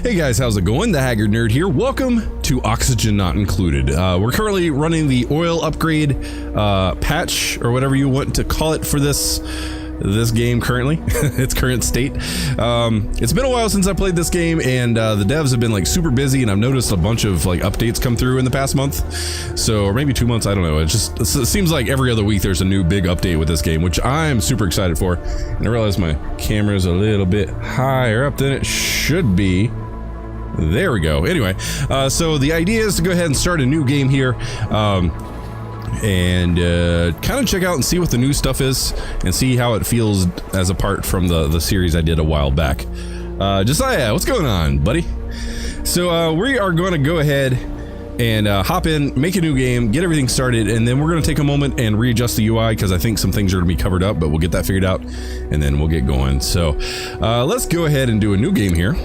Hey guys, how's it going? TheHaggardNerd here. Welcome to Oxygen Not Included. We're currently running the oil upgrade patch, or whatever you want to call it, for this game currently, its current state. It's been a while since I played this game, and the devs have been like super busy, and I've noticed a bunch of like updates come through in the past month, or maybe 2 months, I don't know. It seems like every other week there's a new big update with this game, which I'm super excited for. And I realize my camera's a little bit higher up than it should be. There we go. Anyway, so the idea is to go ahead and start a new game here. And kind of check out and see what the new stuff is and see how it feels as apart from the series I did a while back. Josiah, what's going on, buddy? So we are going to go ahead and hop in, make a new game, get everything started, and then we're going to take a moment and readjust the UI because I think some things are going to be covered up, but we'll get that figured out and then we'll get going. So let's go ahead and do a new game here.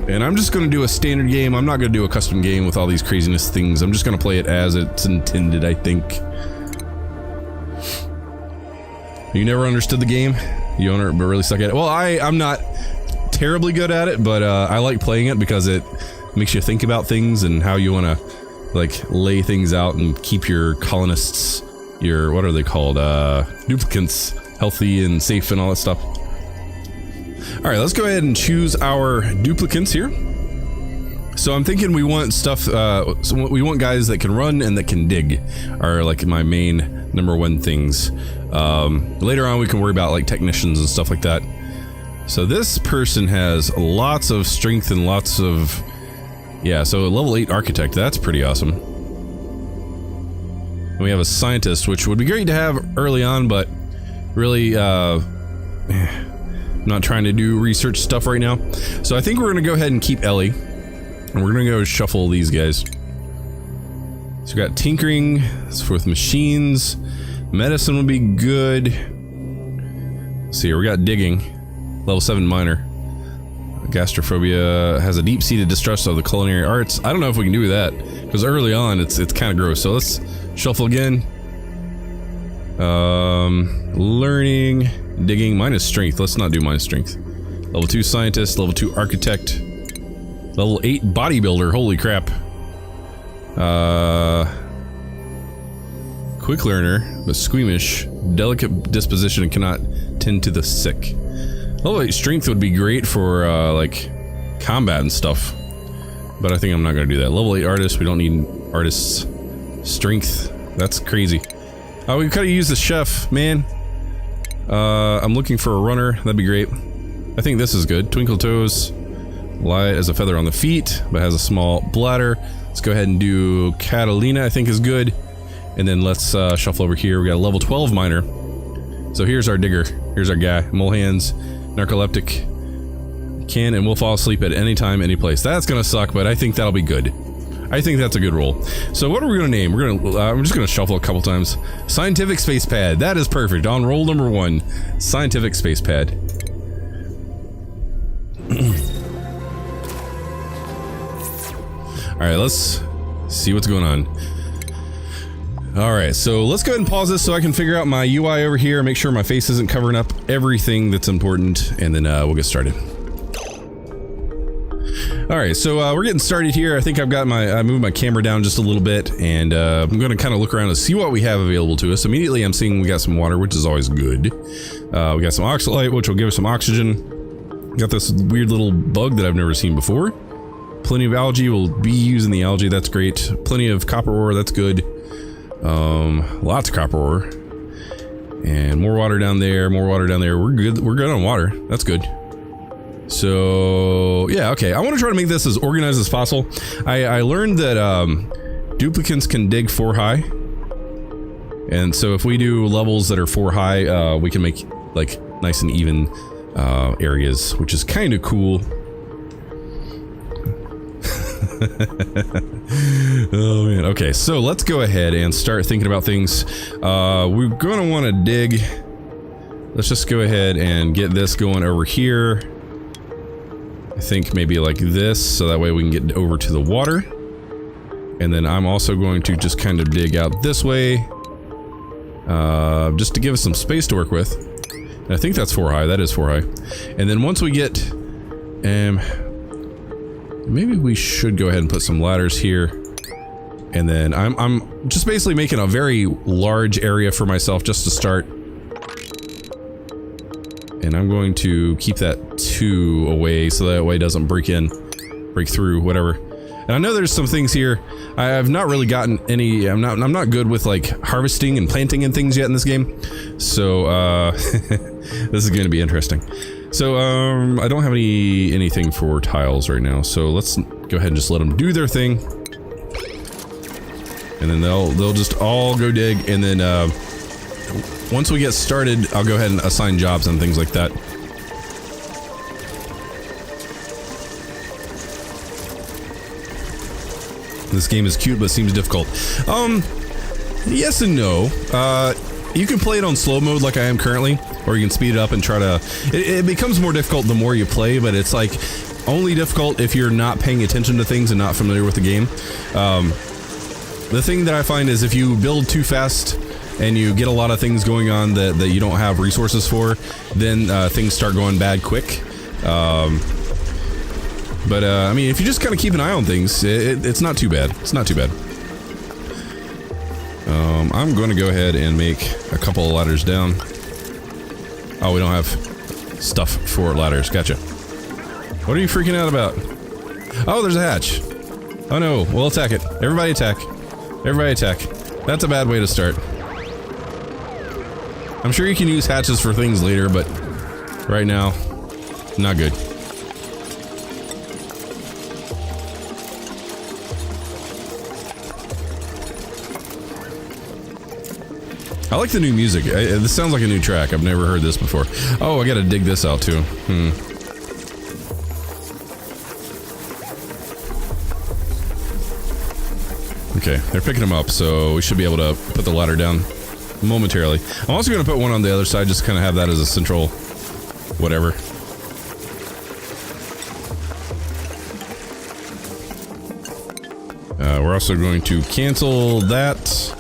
And I'm just going to do a standard game. I'm not going to do a custom game with all these craziness things. I'm just going to play it as it's intended, I think. You never understood the game? You don't really suck at it? Well, I'm not terribly good at it, but I like playing it because it makes you think about things and how you want to like lay things out and keep your colonists, your, what are they called? Duplicants, healthy and safe and all that stuff. Alright, let's go ahead and choose our duplicants here. So I'm thinking we want stuff, we want guys that can run and that can dig, are like my main #1 things. Later on we can worry about like technicians and stuff like that. So this person has lots of strength and lots of, yeah, so a level 8 architect, that's pretty awesome. And we have a scientist, which would be great to have early on, but really, I'm not trying to do research stuff right now. So I think we're going to go ahead and keep Ellie. And we're going to go shuffle these guys. So we got tinkering, that's with machines. Medicine would be good. Let's see here, we got digging. Level 7 minor. Gastrophobia has a deep-seated distrust of the culinary arts. I don't know if we can do that, because early on it's kind of gross. So let's shuffle again. Learning, digging, minus strength. Let's not do minus strength. Level 2 scientist, level 2 architect, level 8 bodybuilder. Holy crap. Quick learner, but squeamish, delicate disposition, and cannot tend to the sick. Level 8 strength would be great for like combat and stuff, but I think I'm not going to do that. Level 8 artist, we don't need artists. Strength, that's crazy. We could have used the chef, man. I'm looking for a runner. That'd be great. I think this is good. Twinkle toes. Light as a feather on the feet, but has a small bladder. Let's go ahead and do Catalina, I think is good. And then let's shuffle over here. We got a level 12 miner. So here's our digger. Here's our guy. Mole hands. Narcoleptic. Can and will fall asleep at any time, any place. That's gonna suck, but I think that'll be good. I think that's a good roll. So what are we gonna name? I'm just gonna shuffle a couple times. Scientific space pad. That is perfect. On roll number 1, scientific space pad. All right, let's see what's going on. All right, so let's go ahead and pause this so I can figure out my UI over here, make sure my face isn't covering up everything that's important, and then we'll get started. Alright, so we're getting started here. I think I moved my camera down just a little bit, and I'm going to kind of look around and see what we have available to us. Immediately I'm seeing we got some water, which is always good. We got some oxalite, which will give us some oxygen. Got this weird little bug that I've never seen before. Plenty of algae, we'll be using the algae, that's great. Plenty of copper ore, that's good. Lots of copper ore. And more water down there, more water down there. We're good on water, that's good. So, yeah, okay. I want to try to make this as organized as possible. I learned that duplicants can dig 4 high. And so if we do levels that are 4 high, we can make like nice and even areas, which is kind of cool. Oh man, okay, so let's go ahead and start thinking about things. We're going to want to dig. Let's just go ahead and get this going over here. I think maybe like this, so that way we can get over to the water. And then I'm also going to just kind of dig out this way, just to give us some space to work with. And I think that's 4 high, that is 4 high. And then once we get Maybe we should go ahead and put some ladders here. And then I'm just basically making a very large area for myself just to start. And I'm going to keep that 2 away so that way it doesn't break through, whatever. And I know there's some things here. I have not really gotten any, I'm not good with like harvesting and planting and things yet in this game. So, this is going to be interesting. So, I don't have anything for tiles right now. So let's go ahead and just let them do their thing. And then they'll just all go dig, and then, once we get started, I'll go ahead and assign jobs and things like that. This game is cute, but seems difficult. Yes and no. You can play it on slow mode like I am currently, or you can speed it up and try to... It becomes more difficult the more you play, but it's like only difficult if you're not paying attention to things and not familiar with the game. The thing that I find is if you build too fast and you get a lot of things going on that you don't have resources for, then things start going bad quick. But I mean, if you just kind of keep an eye on things, it's not too bad. It's not too bad. I'm going to go ahead and make a couple of ladders down. Oh, we don't have stuff for ladders. Gotcha. What are you freaking out about? Oh, there's a hatch. Oh no, we'll attack it. Everybody attack. Everybody attack. That's a bad way to start. I'm sure you can use hatches for things later, but right now, not good. I like the new music. This sounds like a new track. I've never heard this before. Oh, I gotta dig this out too. Okay, they're picking them up, so we should be able to put the ladder down momentarily. I'm also gonna put one on the other side, just to kind of have that as a central whatever. We're also going to cancel that.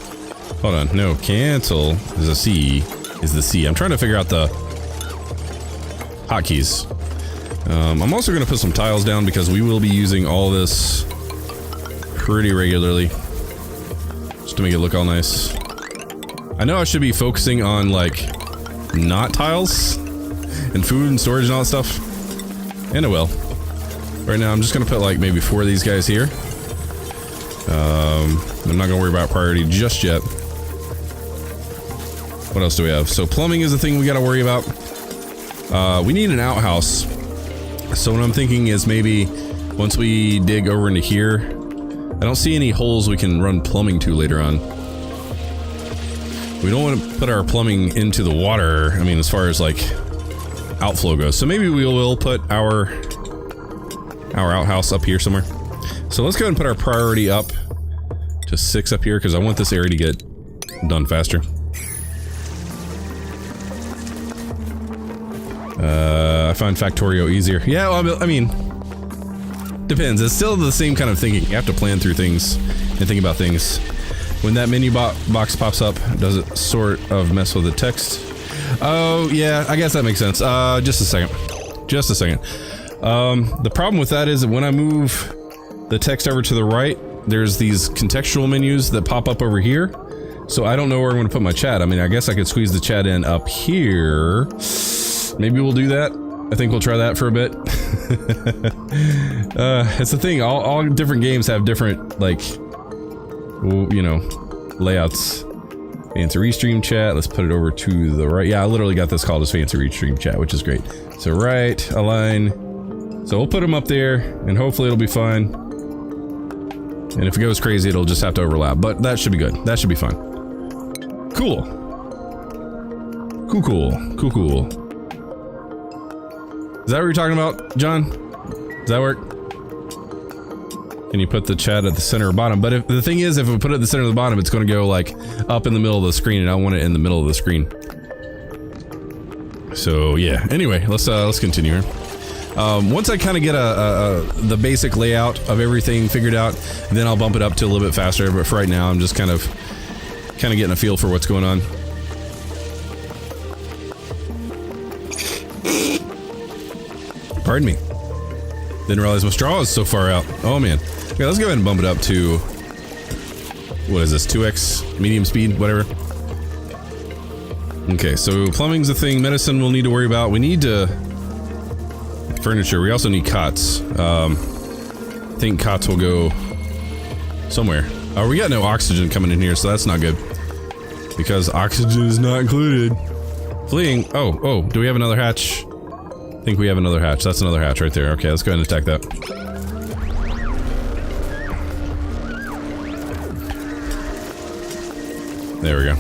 Hold on, no, cancel is a C, is the C. I'm trying to figure out the hotkeys. I'm also going to put some tiles down because we will be using all this pretty regularly, just to make it look all nice. I know I should be focusing on, like, not tiles, and food and storage and all that stuff, and it will. Right now, I'm just going to put, like, maybe 4 of these guys here. I'm not going to worry about priority just yet. What else do we have? So plumbing is the thing we got to worry about. We need an outhouse. So what I'm thinking is maybe once we dig over into here, I don't see any holes we can run plumbing to later on. We don't want to put our plumbing into the water, I mean, as far as like outflow goes. So maybe we will put our outhouse up here somewhere. So let's go ahead and put our priority up to 6 up here because I want this area to get done faster. I find Factorio easier. Yeah, well, I mean, depends. It's still the same kind of thinking. You have to plan through things and think about things. When that menu box pops up, does it sort of mess with the text? Oh, yeah, I guess that makes sense. Just a second. Just a second. The problem with that is that when I move the text over to the right, there's these contextual menus that pop up over here. So I don't know where I'm going to put my chat. I mean, I guess I could squeeze the chat in up here. Maybe we'll do that. I think we'll try that for a bit. It's the thing, all different games have different, like, you know, layouts. Fancy Restream chat, let's put it over to the right. Yeah, I literally got this called as Fancy Restream chat, which is great. So right, align. So we'll put them up there, and hopefully it'll be fine. And if it goes crazy, it'll just have to overlap, but that should be good. That should be fine. Cool. Cool. Is that what you're talking about, John? Does that work? Can you put the chat at the center or bottom? But if the thing is, if we put it at the center or the bottom, it's going to go like up in the middle of the screen, and I want it in the middle of the screen. So yeah. Anyway, let's continue here. Once I kind of get the basic layout of everything figured out, then I'll bump it up to a little bit faster. But for right now, I'm just kind of getting a feel for what's going on. Pardon me. Didn't realize my straw is so far out. Oh man. Okay, let's go ahead and bump it up to... What is this? 2x? Medium speed? Whatever. Okay, so plumbing's a thing. Medicine we'll need to worry about. We need to... Furniture. We also need cots. I think cots will go... somewhere. Oh, we got no oxygen coming in here, so that's not good. Because oxygen is not included. Fleeing. Oh, do we have another hatch? I think we have another hatch. That's another hatch right there. Okay, let's go ahead and attack that. There we go.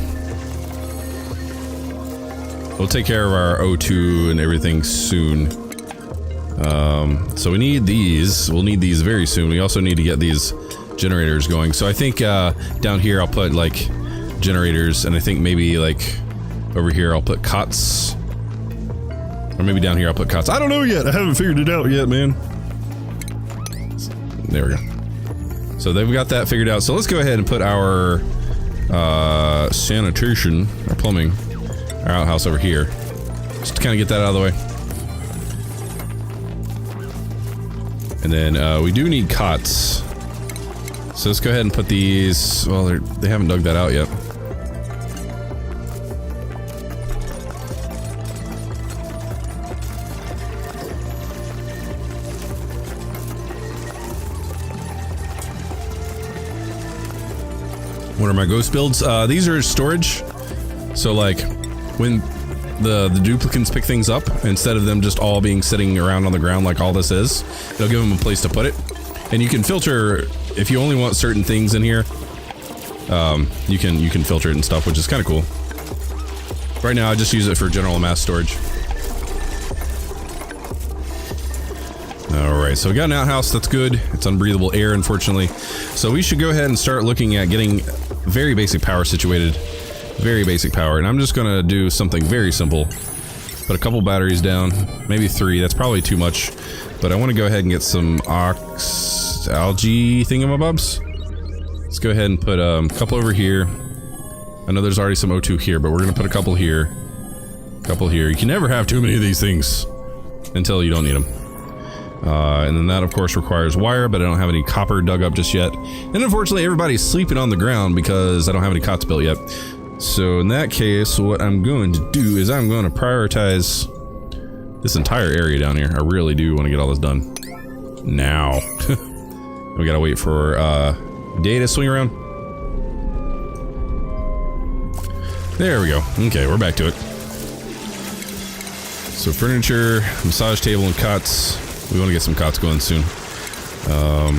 We'll take care of our O2 and everything soon. So we need these. We'll need these very soon. We also need to get these generators going. So I think down here I'll put like generators, and I think maybe like over here I'll put cots. Or maybe down here I'll put cots. I don't know yet. I haven't figured it out yet, man. There we go. So they've got that figured out. So let's go ahead and put our sanitation, or plumbing, our outhouse over here. Just to kind of get that out of the way. And then we do need cots. So let's go ahead and put these... Well, they haven't dug that out yet. What are my ghost builds? These are storage. So like, when the duplicants pick things up, instead of them just all being sitting around on the ground like all this is, it'll give them a place to put it. And you can filter, if you only want certain things in here, you can filter it and stuff, which is kind of cool. Right now I just use it for general mass storage. Alright, so we got an outhouse, that's good. It's unbreathable air, unfortunately. So we should go ahead and start looking at getting very basic power situated. Very basic power, and I'm just gonna do something very simple. Put a couple batteries down, maybe 3, that's probably too much. But I want to go ahead and get some algae thingamabobs. Let's go ahead and put a couple over here. I know there's already some O2 here, but we're gonna put a couple here. A couple here. You can never have too many of these things until you don't need them. And then that of course requires wire, but I don't have any copper dug up just yet. And unfortunately everybody's sleeping on the ground because I don't have any cots built yet. So in that case, what I'm going to do is I'm going to prioritize this entire area down here. I really do want to get all this done now. We gotta wait for day to swing around. There we go. Okay, we're back to it. So furniture, massage table, and cots. We want to get some cots going soon. I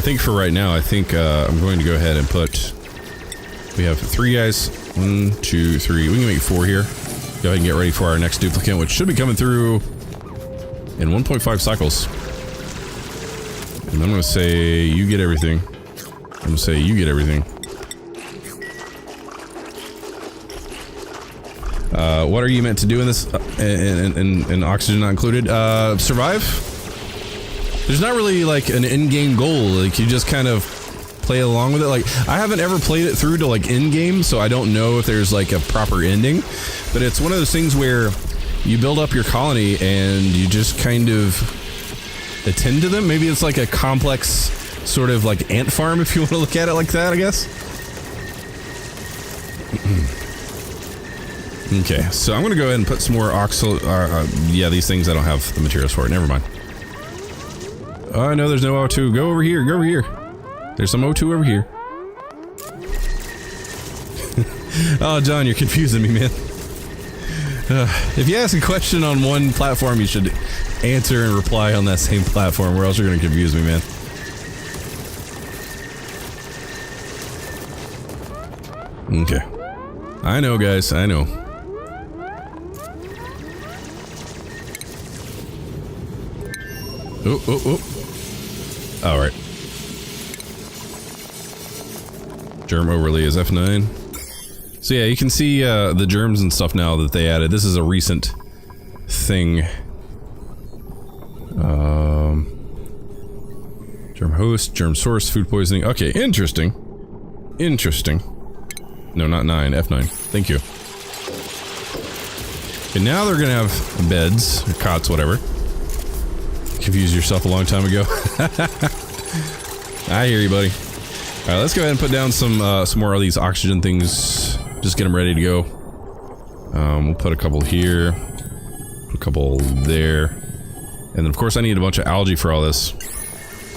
think for right now, I think I'm going to go ahead and put... We have 3 guys. 1, 2, 3. We can make 4 here. Go ahead and get ready for our next duplicant, which should be coming through in 1.5 cycles. And I'm going to say, you get everything. I'm going to say, you get everything. What are you meant to do in this, and oxygen not included? Survive? There's not really like an in-game goal, like you just kind of play along with it. Like, I haven't ever played it through to like in-game, so I don't know if there's like a proper ending, but it's one of those things where you build up your colony and you just kind of attend to them. Maybe it's like a complex sort of like ant farm if you want to look at it like that, I guess. Okay, so I'm gonna go ahead and put some more yeah, these things I don't have the materials for it. Never mind. Oh no, there's no O2. Go over here. Go over here. There's some O2 over here. Oh, John, you're confusing me, man. If you ask a question on one platform, you should answer and reply on that same platform, or else you're gonna confuse me, man. Okay. I know, guys. I know. Oh, oh, oh. Alright. Germ overlay is F9. So yeah, you can see the germs and stuff now that they added. This is a recent thing. Germ host, germ source, food poisoning. Okay, interesting. Interesting. No, not 9, F9. Thank you. Okay, now they're gonna have beds, or cots, whatever. confused yourself a long time ago. I hear you, buddy. All right, let's go ahead and put down some more of these oxygen things. Just get them ready to go. We'll put a couple here, put a couple there, and then of course I need a bunch of algae for all this,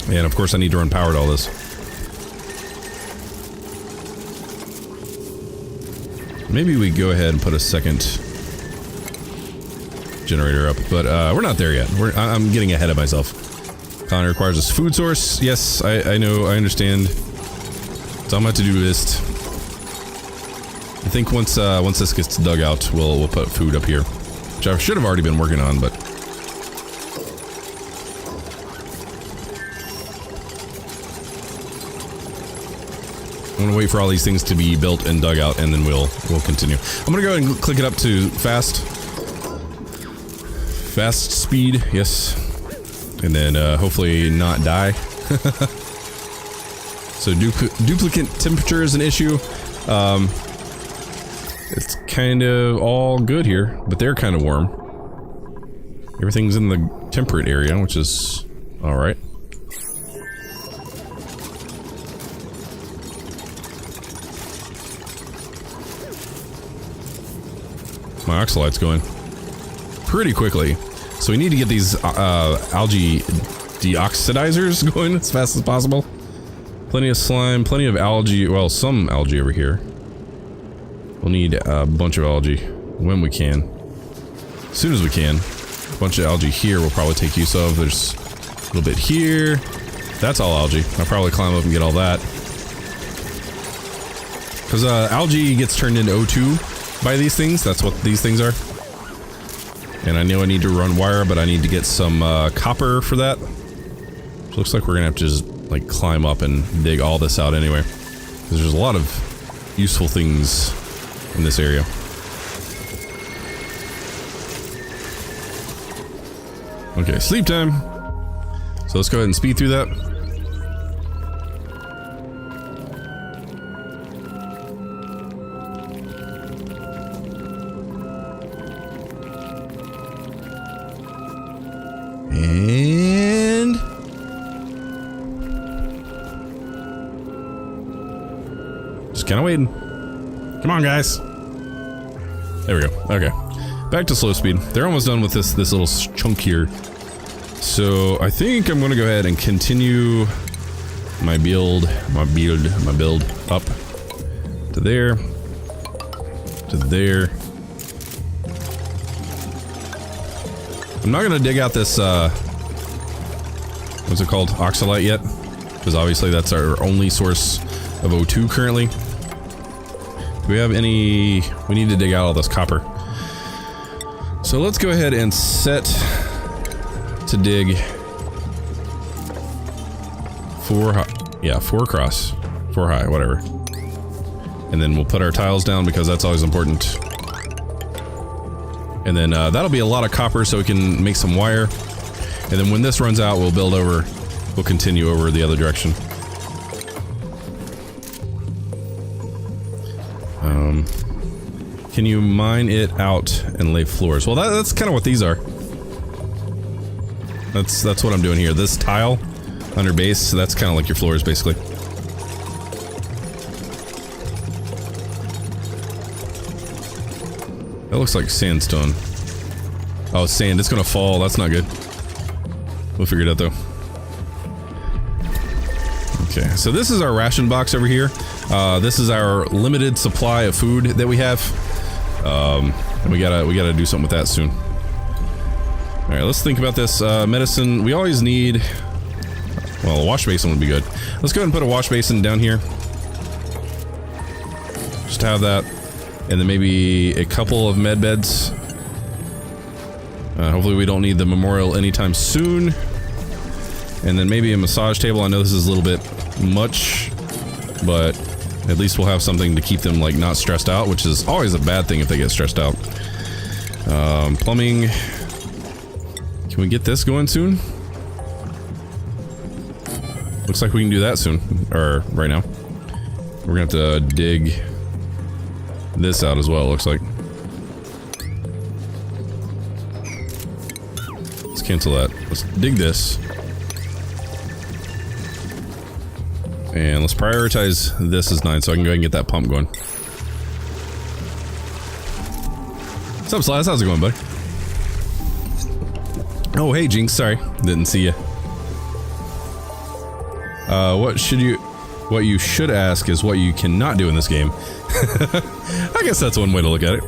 and of course I need to run power to all this. Maybe we go ahead and put a second generator up, but we're not there yet. I'm getting ahead of myself. Colony requires a food source. Yes, I know, I understand. It's on my to-do list. I think once this gets dug out, we'll put food up here, which I should have already been working on, but I'm gonna wait for all these things to be built and dug out, and then we'll continue. I'm gonna go ahead and click it up to fast speed, yes, and then hopefully not die. So duplicate temperature is an issue. It's kind of all good here, but they're kind of warm. Everything's in the temperate area, which is alright. My oxalite's going pretty quickly, so we need to get these algae deoxidizers going as fast as possible. Plenty of slime, plenty of algae, well, some algae over here. We'll need a bunch of algae when we can. As soon as we can. A bunch of algae here we'll probably take use of. There's a little bit here. That's all algae. I'll probably climb up and get all that. Because algae gets turned into O2 by these things. That's what these things are. And I know I need to run wire, but I need to get some copper for that. So looks like we're gonna have to just like climb up and dig all this out anyway. Because there's a lot of useful things in this area. Okay, sleep time. So let's go ahead and speed through that. And just kind of waiting. Come on, guys. There we go. Okay. Back to slow speed. They're almost done with this little chunk here. So I think I'm gonna go ahead and continue my build up to there, to there. I'm not gonna dig out this what's it called? Oxalite yet, because obviously that's our only source of O2 currently. Do we have any? We need to dig out all this copper. So let's go ahead and set to dig 4 high. Yeah, 4 across, 4 high, whatever. And then we'll put our tiles down because that's always important. And then that'll be a lot of copper so we can make some wire. And then when this runs out, we'll build over, we'll continue over the other direction. Can you mine it out and lay floors? Well, that's kind of what these are. That's what I'm doing here. This tile under base, so that's kind of like your floors, basically. That looks like sandstone. Oh, sand. It's gonna fall. That's not good. We'll figure it out, though. Okay, so this is our ration box over here. This is our limited supply of food that we have. And we gotta do something with that soon. Alright, let's think about this. Medicine, we always need... Well, a wash basin would be good. Let's go ahead and put a wash basin down here. Just have that. And then maybe a couple of med beds. Hopefully we don't need the memorial anytime soon. And then maybe a massage table. I know this is a little bit much, but at least we'll have something to keep them like not stressed out, which is always a bad thing if they get stressed out. Plumbing. Can we get this going soon? Looks like we can do that soon, or right now. We're gonna have to dig this out as well, it looks like. Let's cancel that. Let's dig this. And let's prioritize this as 9 so I can go ahead and get that pump going. What's up, Slice? How's it going, buddy? Oh, hey, Jinx. Sorry. Didn't see you. What you should ask is what you cannot do in this game. I guess that's one way to look at it.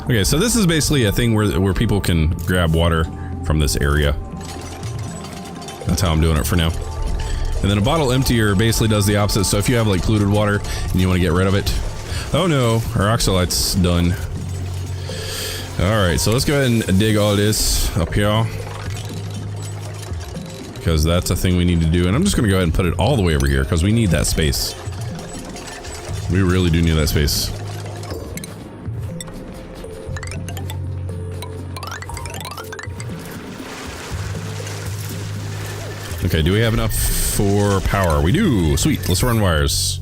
Okay, so this is basically a thing where people can grab water from this area. That's how I'm doing it for now. And then a bottle emptier basically does the opposite. So if you have like polluted water and you want to get rid of it. Oh no, our oxalight's done. Alright, so let's go ahead and dig all this up here. Because that's a thing we need to do. And I'm just going to go ahead and put it all the way over here because we need that space. We really do need that space. Okay, do we have enough for power? We do! Sweet, let's run wires.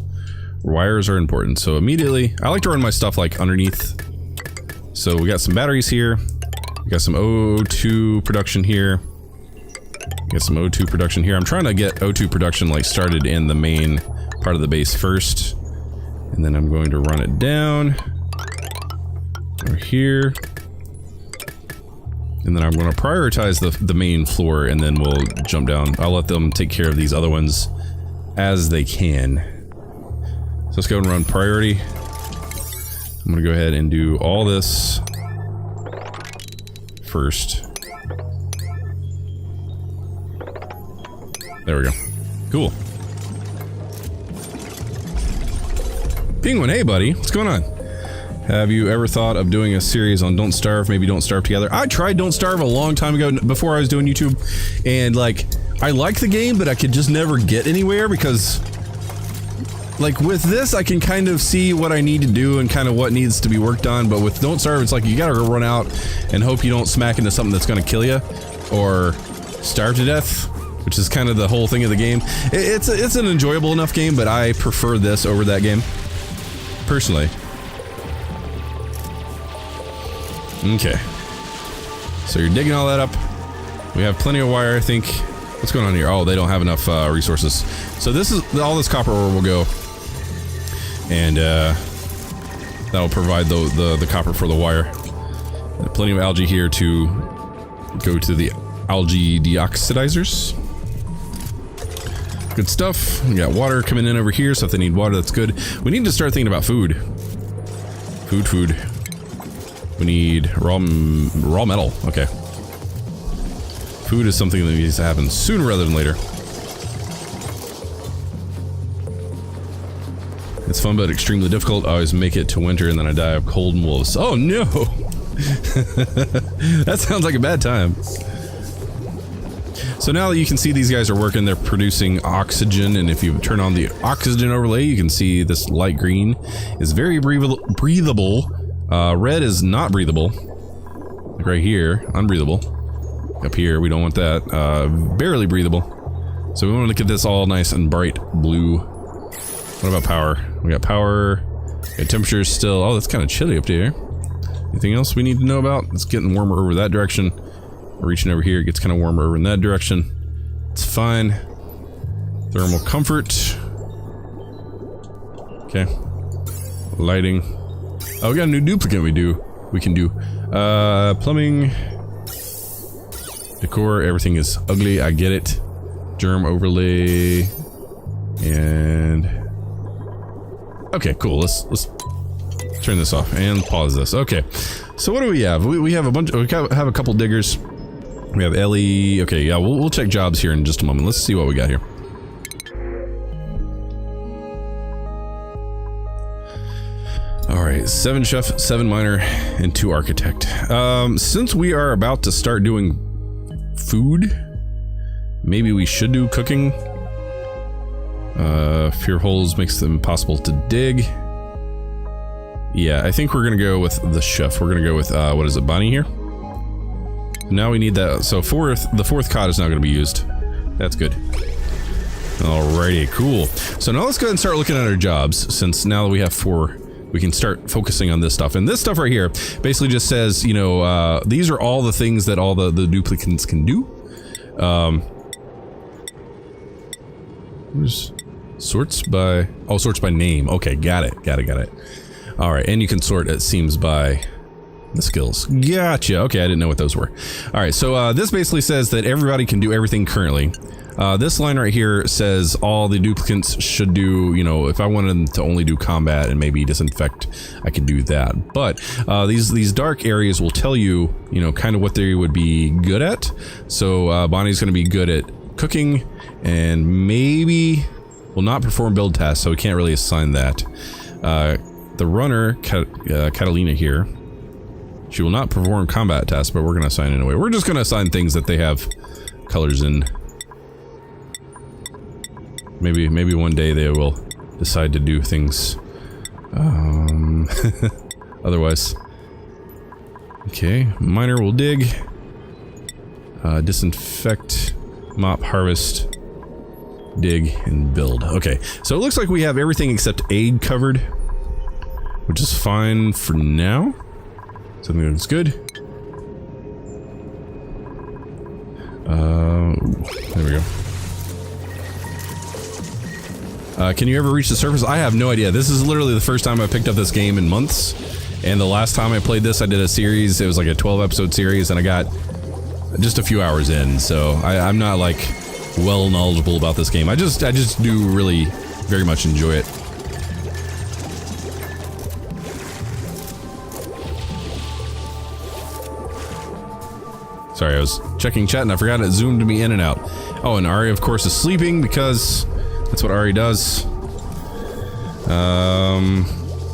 Wires are important, so immediately... I like to run my stuff, like, underneath. So we got some batteries here. We got some O2 production here. We got some O2 production here. I'm trying to get O2 production, like, started in the main part of the base first. And then I'm going to run it down. Over here. And then I'm going to prioritize the main floor, and then we'll jump down. I'll let them take care of these other ones as they can. So let's go and run priority. I'm going to go ahead and do all this first. There we go. Cool. Penguin, hey buddy, what's going on? Have you ever thought of doing a series on Don't Starve, maybe Don't Starve Together? I tried Don't Starve a long time ago before I was doing YouTube, and like, I like the game, but I could just never get anywhere because, like, with this, I can kind of see what I need to do and kind of what needs to be worked on, but with Don't Starve, it's like, you gotta run out and hope you don't smack into something that's gonna kill you, or starve to death, which is kind of the whole thing of the game. It's an enjoyable enough game, but I prefer this over that game, personally. Okay. So you're digging all that up. We have plenty of wire, I think. What's going on here? Oh, they don't have enough resources. So this is all this copper ore will go, and that'll provide the copper for the wire. Plenty of algae here to go to the algae deoxidizers. Good stuff. We got water coming in over here, so if they need water, that's good. We need to start thinking about food. Food. We need raw metal. Okay. Food is something that needs to happen sooner rather than later. It's fun but extremely difficult. I always make it to winter and then I die of cold and wolves. Oh no! That sounds like a bad time. So now that you can see these guys are working, they're producing oxygen, and if you turn on the oxygen overlay, you can see this light green is very breathable. Red is not breathable. Like right here, unbreathable. Up here, we don't want that. Barely breathable. So we want to get this all nice and bright blue. What about power? We got power. Okay, temperature is still... Oh, that's kind of chilly up there. Anything else we need to know about? It's getting warmer over that direction. We're reaching over here, it gets kind of warmer over in that direction. It's fine. Thermal comfort. Okay. Lighting. Oh, we got a new duplicate we can do. Plumbing. Decor, everything is ugly, I get it. Germ overlay. And... Okay, cool, let's turn this off and pause this. Okay, so what do we have? We have a bunch, we have a couple diggers. We have Ellie. Okay, yeah, we'll check jobs here in just a moment. Let's see what we got here. Alright, 7 chef, 7 miner, and 2 architect. Since we are about to start doing food, maybe we should do cooking. Fear holes makes them impossible to dig. Yeah, I think we're gonna go with the chef. We're gonna go with, what is it, Bonnie here? Now we need that, so the fourth cot is not gonna be used. That's good. Alrighty, cool. So now let's go ahead and start looking at our jobs, since now that we have 4 we can start focusing on this stuff. And this stuff right here basically just says, you know, these are all the things that all the duplicants can do. Sorts by... Oh, sorts by name. Okay, got it. Alright, and you can sort, it seems, by the skills. Gotcha. Okay, I didn't know what those were. Alright, so this basically says that everybody can do everything currently. This line right here says all the duplicants should do, you know, if I wanted them to only do combat and maybe disinfect, I could do that. But these dark areas will tell you, you know, kind of what they would be good at. So Bonnie's going to be good at cooking and maybe will not perform build tasks, so we can't really assign that. The runner, Catalina here, she will not perform combat tasks, but we're going to assign it anyway. We're just going to assign things that they have colors in. Maybe one day they will decide to do things. Otherwise. Okay, miner will dig. Disinfect, mop, harvest, dig, and build. Okay, so it looks like we have everything except aid covered, which is fine for now. Something that's good. There we go. Can you ever reach the surface? I have no idea. This is literally the first time I picked up this game in months. And the last time I played this, I did a series. It was like a 12-episode series, and I got just a few hours in. So I'm not like well knowledgeable about this game. I just do really very much enjoy it. Sorry, I was checking chat and I forgot it zoomed me in and out. Oh, and Ari, of course, is sleeping because that's what Ari does.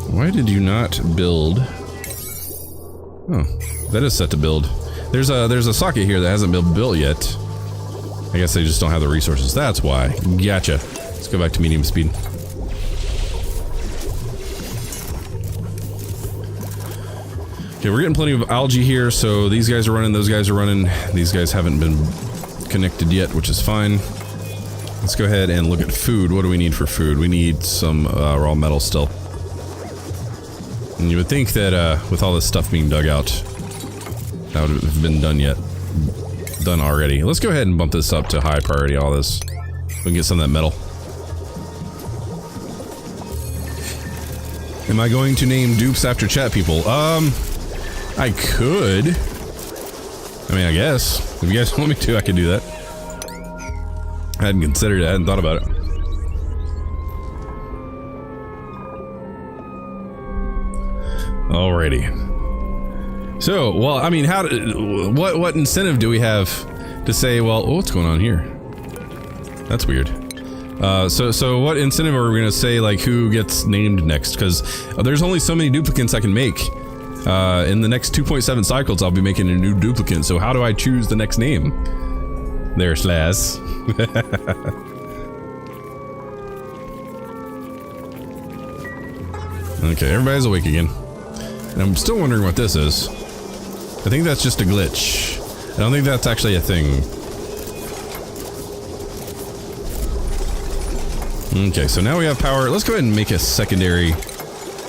Why did you not build? Oh, that is set to build. There's a socket here that hasn't been built yet. I guess they just don't have the resources. That's why. Gotcha. Let's go back to medium speed. Okay, we're getting plenty of algae here, so these guys are running, those guys are running. These guys haven't been connected yet, which is fine. Let's go ahead and look at food. What do we need for food? We need some raw metal still. And you would think that with all this stuff being dug out, that would have been done already. Let's go ahead and bump this up to high priority, all this. We can get some of that metal. Am I going to name dupes after chat people? I could. I mean, I guess. If you guys want me to, I could do that. I hadn't considered it, I hadn't thought about it. Alrighty. So, well, I mean, what incentive do we have to say, well, what's going on here? That's weird. So what incentive are we gonna say, like, who gets named next? Because there's only so many duplicants I can make. In the next 2.7 cycles, I'll be making a new duplicant, so how do I choose the next name? There, Slaz. Okay, everybody's awake again. And I'm still wondering what this is. I think that's just a glitch. I don't think that's actually a thing. Okay, so now we have power. Let's go ahead and make a secondary.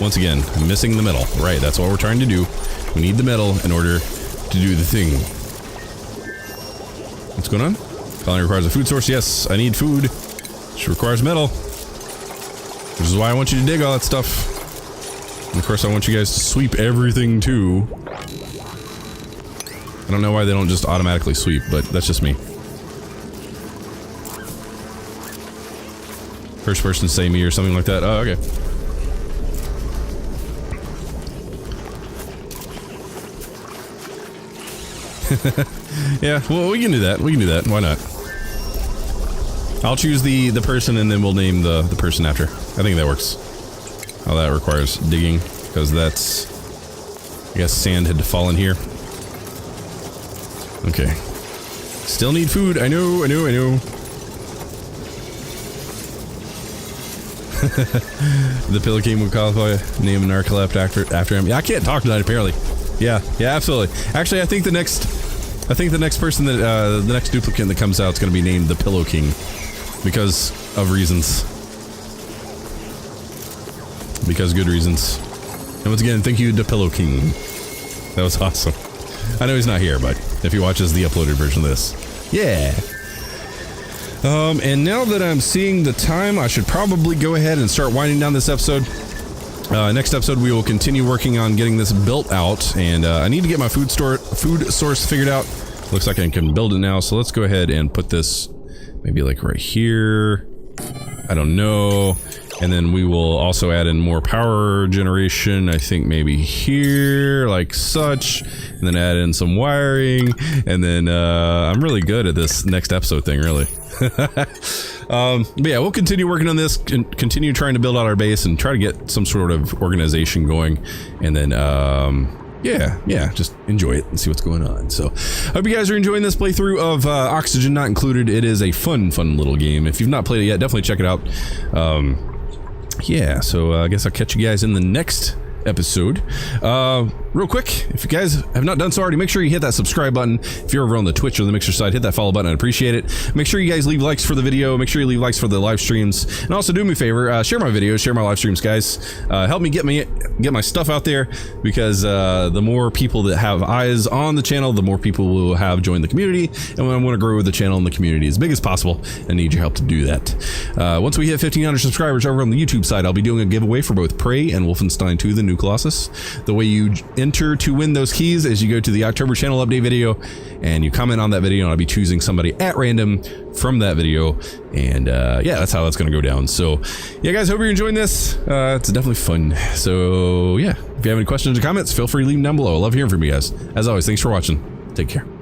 Once again, missing the metal. Right, that's what we're trying to do. We need the metal in order to do the thing. What's going on? Colony requires a food source. Yes, I need food. Which requires metal. Which is why I want you to dig all that stuff. And of course, I want you guys to sweep everything too. I don't know why they don't just automatically sweep, but that's just me. First person say me or something like that. Oh, okay. Yeah, well, we can do that. We can do that. Why not? I'll choose the person and then we'll name the person after. I think that works. Oh, that requires digging because that's... I guess sand had to fall in here. Okay. Still need food. I know. The Pillow King would qualify name a narcoleptic after him. Yeah, I can't talk tonight apparently. Yeah, absolutely. Actually, I think the next person that the next duplicant that comes out is going to be named the Pillow King because of reasons. Because good reasons. And once again, thank you to Pillow King. That was awesome. I know he's not here, but if he watches the uploaded version of this. Yeah. And now that I'm seeing the time, I should probably go ahead and start winding down this episode. Next episode, we will continue working on getting this built out, and I need to get my food source figured out. Looks like I can build it now, so let's go ahead and put this maybe like right here. I don't know. And then we will also add in more power generation, I think maybe here, like such, and then add in some wiring, and then I'm really good at this next episode thing, really. But yeah, we'll continue working on this, continue trying to build out our base and try to get some sort of organization going, and then yeah, just enjoy it and see what's going on. So I hope you guys are enjoying this playthrough of Oxygen Not Included. It is a fun little game. If you've not played it yet, definitely check it out. Yeah, so I guess I'll catch you guys in the next episode. Real quick, if you guys have not done so already, make sure you hit that subscribe button. If you're over on the Twitch or the Mixer side, hit that follow button. I'd appreciate it. Make sure you guys leave likes for the video. Make sure you leave likes for the live streams, and also do me a favor, share my videos, share my live streams, guys. Help me get my stuff out there, because the more people that have eyes on the channel, the more people will have joined the community, and I want to grow the channel and the community as big as possible. I need your help to do that. Once we hit 1,500 subscribers over on the YouTube side, I'll be doing a giveaway for both Prey and Wolfenstein 2: The New Colossus. The way you enter to win those keys is you go to the October channel update video and you comment on that video, and I'll be choosing somebody at random from that video, and yeah, that's how that's gonna go down. So yeah, guys, hope you're enjoying this. It's definitely fun. So yeah, if you have any questions or comments, feel free to leave them down below. I love hearing from you guys. As always, thanks for watching. Take care.